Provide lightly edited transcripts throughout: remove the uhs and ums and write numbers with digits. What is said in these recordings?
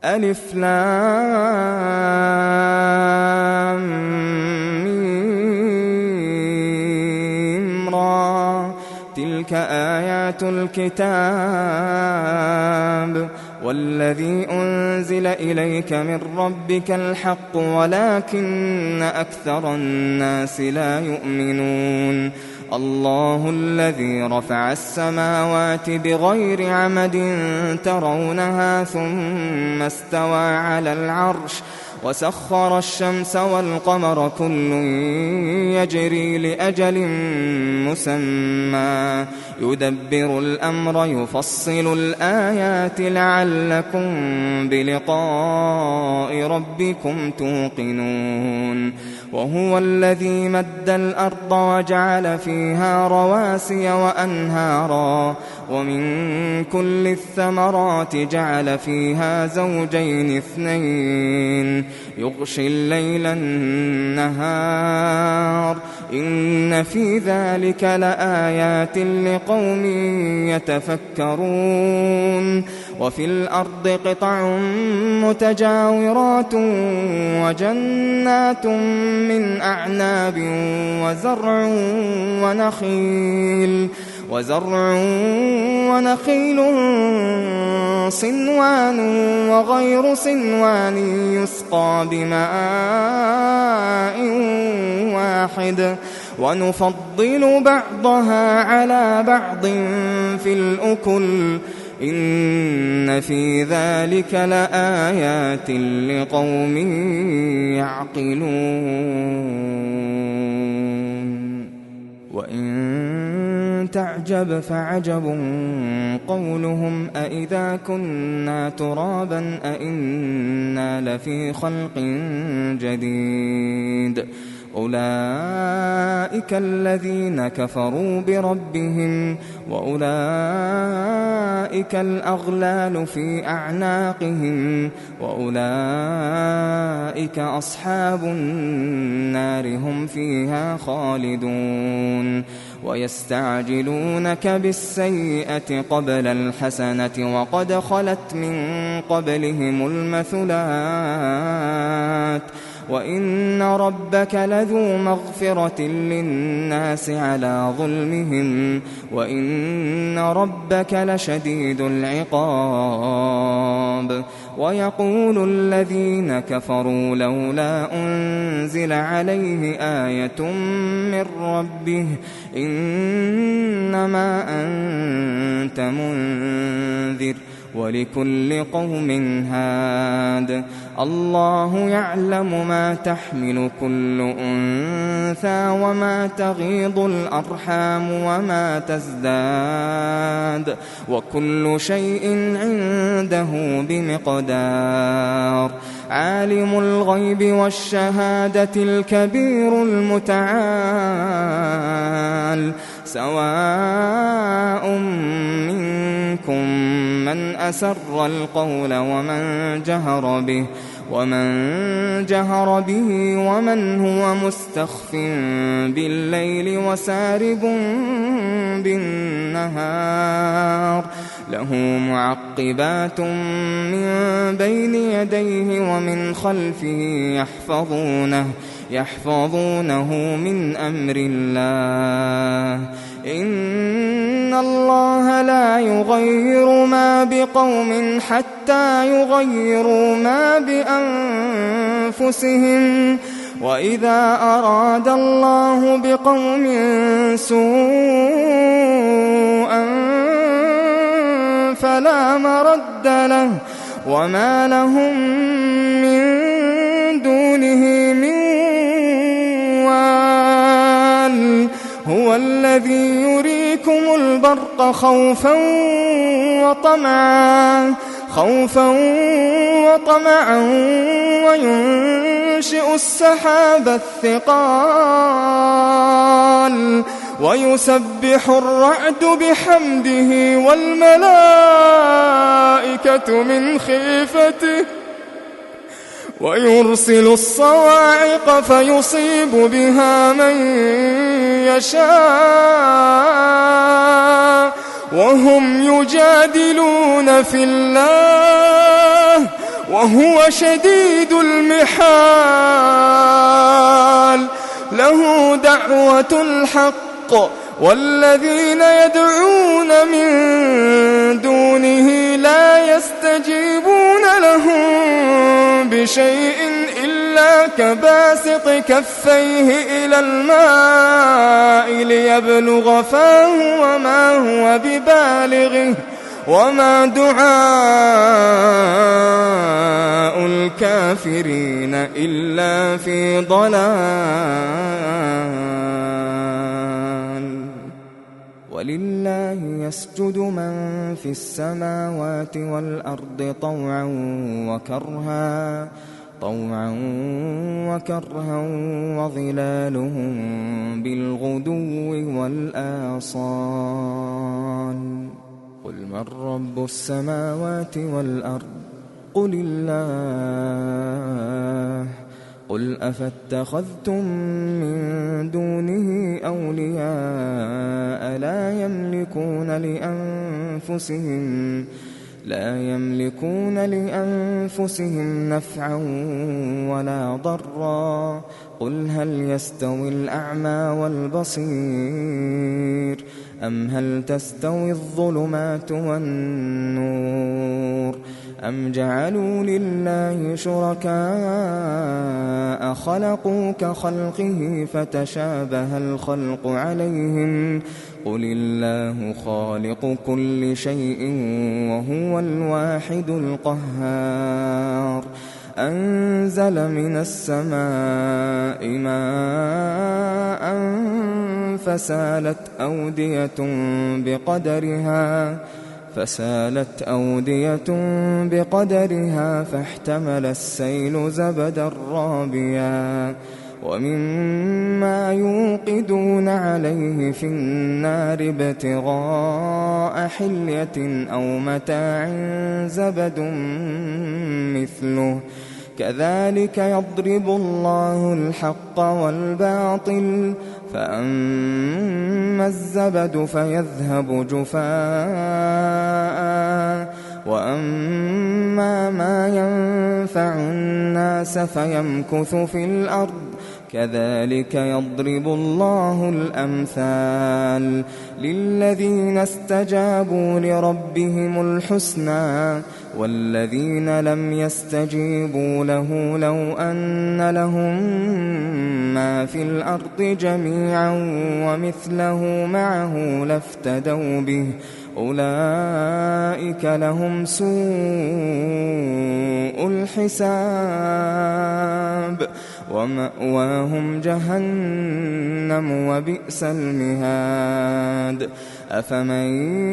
ألف لام ميم را تلك آيات الكتاب والذي أنزل إليك من ربك الحق ولكن أكثر الناس لا يؤمنون الله الذي رفع السماوات بغير عمد ترونها ثم استوى على العرش وسخر الشمس والقمر كل يجري لأجل مسمى يدبر الأمر يفصل الآيات لعلكم بلقاء ربكم توقنون وهو الذي مد الأرض وجعل فيها رواسي وأنهارا ومن كل الثمرات جعل فيها زوجين اثنين يغشي الليل النهار إن في ذلك لآيات لقوم يتفكرون وفي الأرض قطع متجاورات وجنات من أعناب وزرع ونخيل صنوان وغير صنوان يسقى بماء واحد ونفضل بعضها على بعض في الأكل إن في ذلك لآيات لقوم يعقلون وإن تعجب فعجب قولهم أإذا كنا ترابا أإنا لفي خلق جديد أولئك الذين كفروا بربهم وأولئك الأغلال في أعناقهم وأولئك أصحاب النار هم فيها خالدون ويستعجلونك بالسيئة قبل الحسنة وقد خلت من قبلهم المثلات وإن ربك لذو مغفرة للناس على ظلمهم وإن ربك لشديد العقاب ويقول الذين كفروا لولا أنزل عليه آية من ربه إنما أنت منذر ولكل قوم هاد الله يعلم ما تحمل كل أنثى وما تغيض الأرحام وما تزداد وكل شيء عنده بمقدار عالم الغيب والشهادة الكبير المتعال سواء منكم من أسر القول ومن جهر به ومن هو مستخف بالليل وسارب بالنهار له معقبات من بين يديه ومن خلفه يحفظونه من أمر الله إن الله لا يغير ما بقوم حتى يغيروا ما بأنفسهم وإذا أراد الله بقوم سوءا فلا مرد له وما لهم من دونه من وال هو الذي يريكم البرق خوفا وطمعا وينشئ السحاب الثقال ويسبح الرعد بحمده والملائكة من خيفته ويرسل الصواعق فيصيب بها من يشاء وهم يجادلون في الله وهو شديد المحال له دعوة الحق والذين يدعون من دونه لا يستجيبون لهم بشيء إلا كباسط كفيه إلى الماء ليبلغ فاه وما هو ببالغه وما دعاء الكافرين إلا في ضلال. ولله يسجد من في السماوات والأرض طوعا وكرها وظلالهم بالغدو والآصال. قل من رب السماوات والأرض قل الله. قل أفاتخذتم من دونه أولياء لا يملكون لأنفسهم نفعا ولا ضرا. قل هل يستوي الأعمى والبصير أم هل تستوي الظلمات والنور أم جعلوا لله شركاء خلقوا كخلقه فتشابه الخلق عليهم. قل الله خالق كل شيء وهو الواحد القهار. أنزل من السماء ماء فسالت أودية بقدرها فاحتمل السيل زبدا رابيا ومما يوقدون عليه في النار ابتغاء حلية أو متاع زبد مثله كذلك يضرب الله الحق والباطل فأما الزبد فيذهب جفاء وأما ما ينفع الناس فيمكث في الأرض كذلك يضرب الله الأمثال للذين استجابوا لربهم الحسنى والذين لم يستجيبوا له لو أن لهم ما في الأرض جميعا ومثله معه لافتدوا به أولئك لهم سوء الحساب ومأواهم جهنم وبئس المهاد. أفمن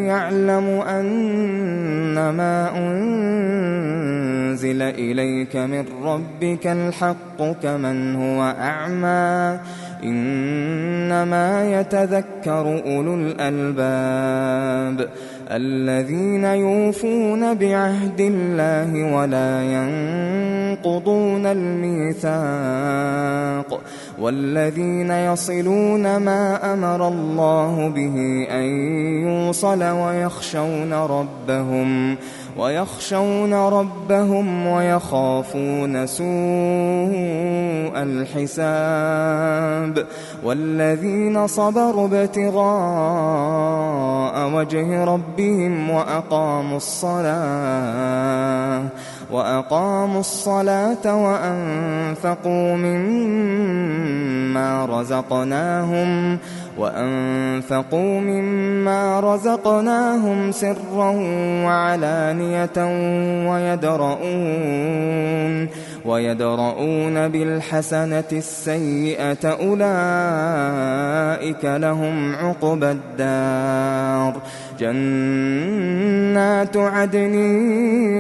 يعلم أنما أنزل إليك من ربك الحق كمن هو أعمى إنما يتذكر أولو الألباب الذين يوفون بعهد الله ولا ينقضون الميثاق والذين يصلون ما أمر الله به أن يوصل ويخشون ربهم ويخافون سوء الحساب والذين صبروا ابتغاء وجه ربهم وأقاموا الصلاة وأنفقوا مما رزقناهم سرا وعلانية ويدرؤون بالحسنة السيئة أولئك لهم عقبى الدار جنات عدن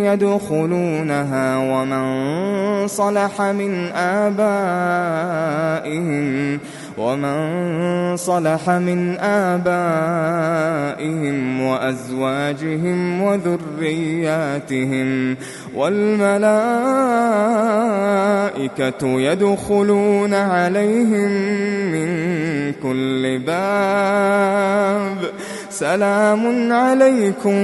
يدخلونها ومن صلح من آبائهم وأزواجهم وذرياتهم والملائكة يدخلون عليهم من كل سلام عليكم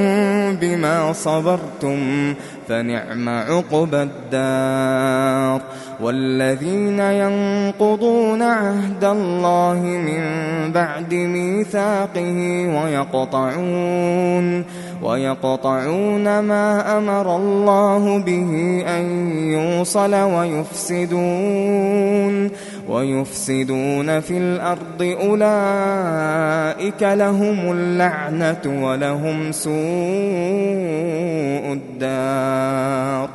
بما صبرتم فنعم عقبى الدار. والذين ينقضون عهد الله من بعد ميثاقه ويقطعون ما أمر الله به أن يوصل ويفسدون في الأرض أولئك لهم اللعنة ولهم سوء الدار.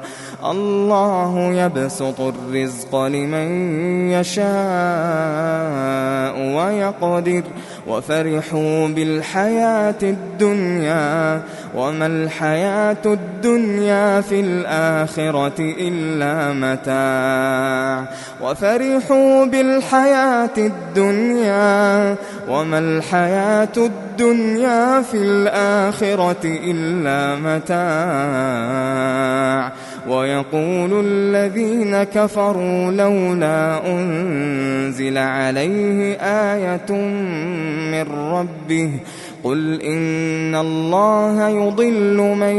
الله يبسط الرزق لمن يشاء ويقدر وفرحوا بالحياة الدنيا وما الحياة الدنيا في الآخرة إلا متاع وفرحوا بالحياة الدنيا وما الحياة الدنيا في الآخرة إلا متاع. ويقول الذين كفروا لولا أنزل عليه آية من ربه قل إن الله يضل من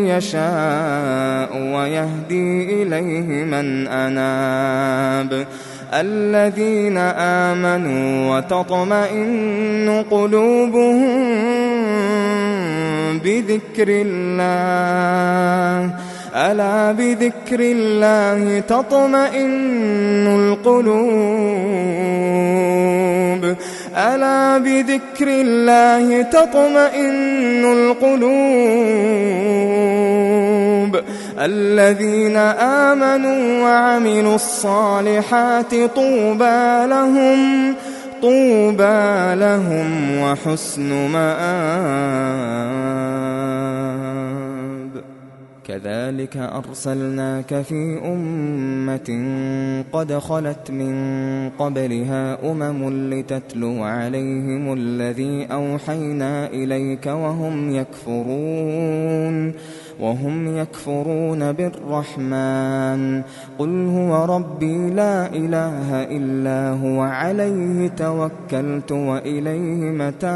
يشاء ويهدي إليه من أناب. الذين آمنوا وتطمئن قلوبهم بذكر الله ألا بذكر الله تطمئن القلوب ألا بذكر الله تطمئن القلوب. الذين آمنوا وعملوا الصالحات طوبى لهم وحسن مآب. كذلك أرسلناك في أمة قد خلت من قبلها لتتلو عليهم الذي أوحينا إليك وهم يكفرون بالرحمن. قل هو ربي لا إله إلا هو عليه توكلت وإليه متاب.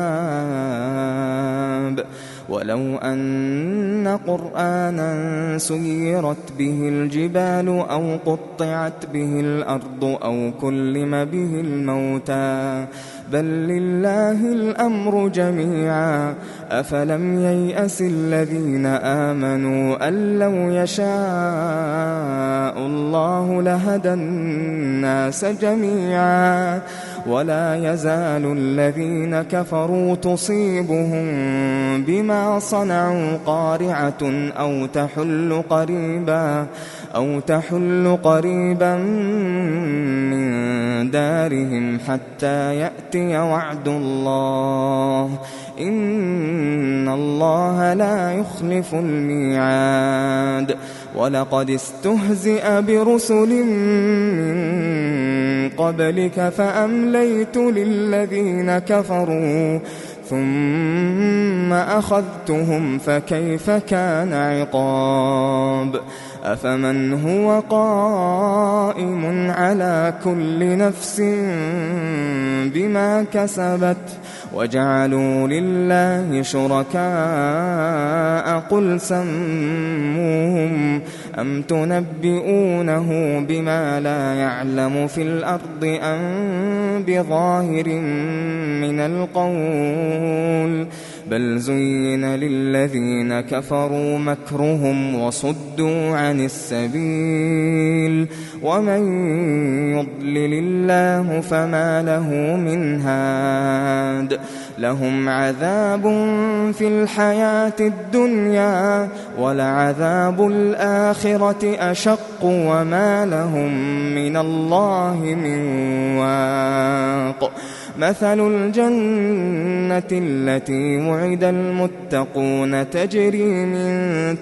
ولو أن قرآنا سيرت به الجبال أو قطعت به الأرض أو كلم به الموتى بل لله الأمر جميعا أفلم ييأس الذين آمنوا أن لو يشاء الله لهدى الناس جميعا. ولا يزال الذين كفروا تصيبهم بما صنعوا قارعة أو تحل قريبا من دارهم حتى يأتي وعد الله إن الله لا يخلف الميعاد. ولقد استهزئ برسل من قبلك فأمليت للذين كفروا ثم أخذتهم فكيف كان عقاب. أفمن هو قائم على كل نفس بما كسبت وجعلوا لله شركاء قل سموهم أم تنبئونه بما لا يعلم في الأرض أم بظاهر من القول بل زين للذين كفروا مكرهم وصدوا عن السبيل ومن يضلل الله فما له من هاد. لهم عذاب في الحياة الدنيا ولعذاب الآخرة أشق وما لهم من الله من واق. مثل الجنة التي وعد المتقون تجري من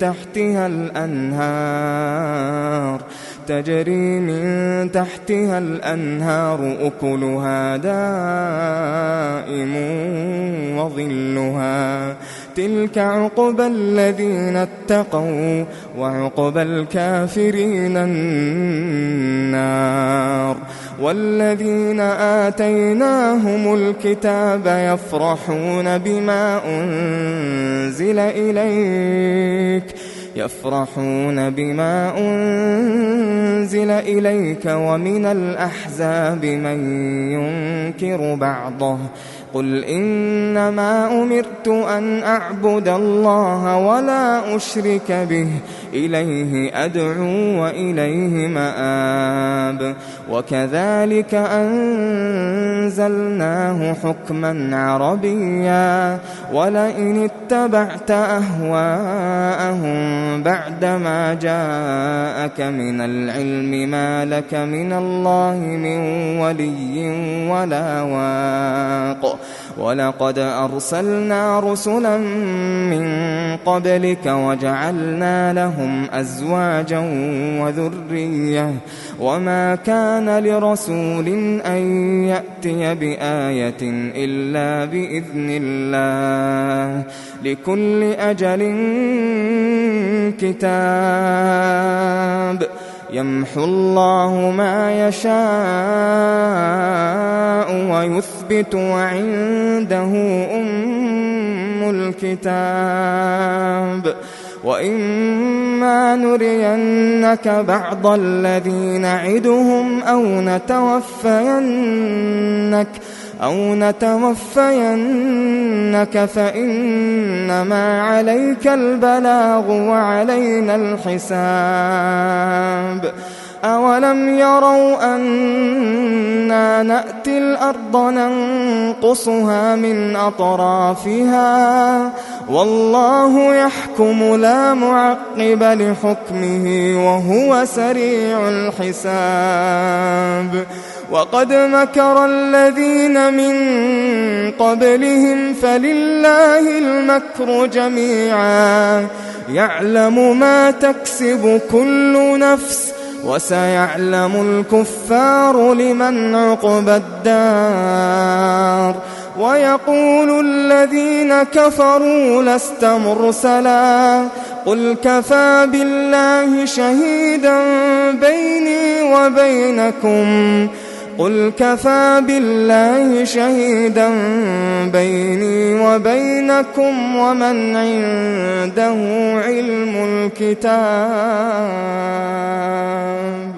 تحتها الأنهار أكلها دائم وظلها تلك عقبى الذين اتقوا وعقبى الكافرين النار. والذين آتيناهم الكتاب يفرحون بما أنزل إليك يفرحون بما أنزل إليك ومن الأحزاب من ينكر بعضه قل إنما أمرت أن أعبد الله ولا أشرك به إليه أدعو وإليه مآب وكذلك أنزلناه حكما عربيا ولئن اتبعت أهواءهم بعدما جاءك من العلم ما لك من الله من ولي ولا واق ولقد أرسلنا رسلا من قبلك وجعلنا لهم أزواجا وذرية وما كان لرسول أن يأتي بآية إلا بإذن الله لكل أجل كتاب يمحو الله ما يشاء ويثبت وعنده أم الكتاب وإما نرينك بعض الذي نعدهم أو نتوفينك فإنما عليك البلاغ وعلينا الحساب أولم يروا أنا نأتي الأرض ننقصها من أطرافها والله يحكم لا معقب لحكمه وهو سريع الحساب وقد مكر الذين من قبلهم فلله المكر جميعا يعلم ما تكسب كل نفس وسيعلم الكفار لمن عقبى الدار ويقول الذين كفروا لست مرسلا قل كفى بالله شهيدا بيني وبينكم ومن عنده علم الكتاب